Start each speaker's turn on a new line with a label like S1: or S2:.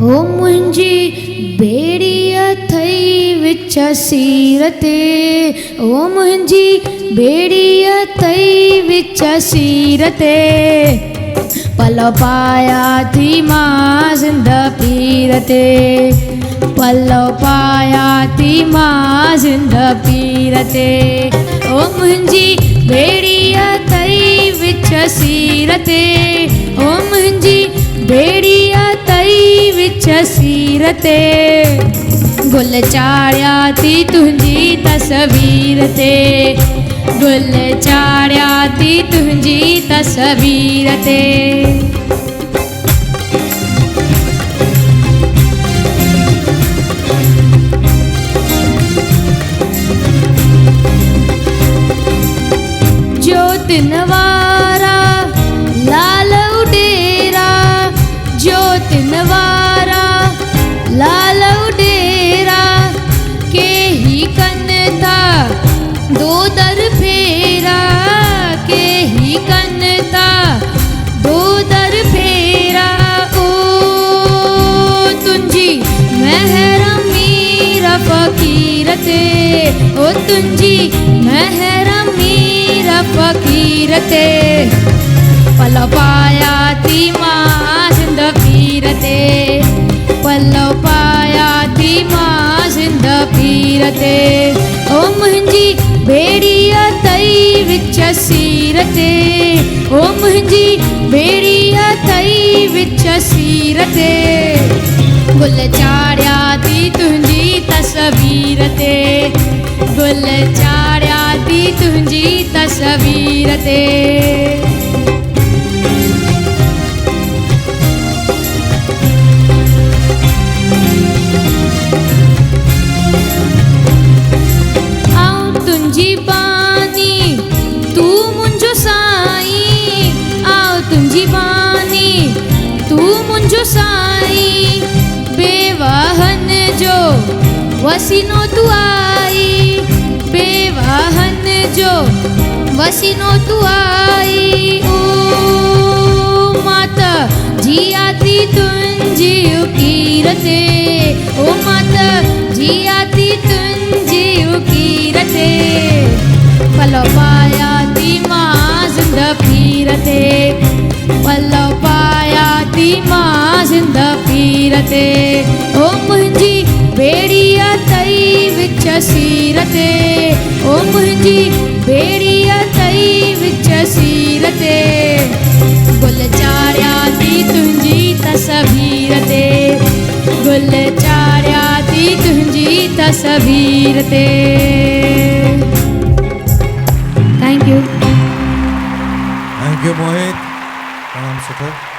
S1: ओ मुंहिंजी बेड़ी अथई विच सीर ते, ओ मुंहिंजी बेड़ी अथई विच सीर ते, पल पाया थी मां ज़िंद पीर ते, पल पाया थी मां ज़िंद पीर ते। ओ मुंहिंजी बेड़ी अथई विच सीर ते, ओ मुंहिंजी बेड़ी अथई विच सीर ते, गुल चाढ़िया थी तुंहिंजी तस्वीर ते, गुल चाढ़िया थी तुंहिंजी तस्वीर ते। ज्योतिन वारा लाल उडेरा, ज्योतिन वारा लाल उडेरा, के ही कन था दो दर फेरा, के ही कन था दो दर फेरा। ओ तुंहिंजी महरमी फ़कीर ते, ओ तुंहिंजी महरमी फ़कीर ते, पल पाया थी मां ज़िंद पीर ते, पल पाया थी मां ज़िंद पीर ते। ओ मुंहिंजी बेड़ी अथई विच सीर ते, ओ मुंहिंजी बेड़ी अथई विच सीर ते, गुल चाढ़िया थी तुंहिंजी तस्वीर ते, गुल चाढ़िया थी तुंहिंजी तस्वीर ते। आऊं तुंहिंजी बानी तू मुंहिंजो साईं, आऊं तुंहिंजी बानी तू मुंहिंजो साईं, बेवाहन जो वसीनो तू आई, बेवाहन जो वसीनो तू आई। ओ माता जिया थी तुंहिंजी उकीर ते, ओ माता जिया थी तुंहिंजी उकीर ते, पल पाया थी मां ज़िंद पीर ते, पल पाया थी मां ज़िंद पीर ते। ओ मुंहिंजी बेड़ी अथई विच सीर ते, ओ मुंहिंजी बेड़ी अथई विच सीर ते, गुल चाढ़िया थी तुंहिंजी तस्वीर ते, गुल चाढ़िया थी तुंहिंजी तस्वीर ते। थैंक यू
S2: मोहित, तमामु सुठो।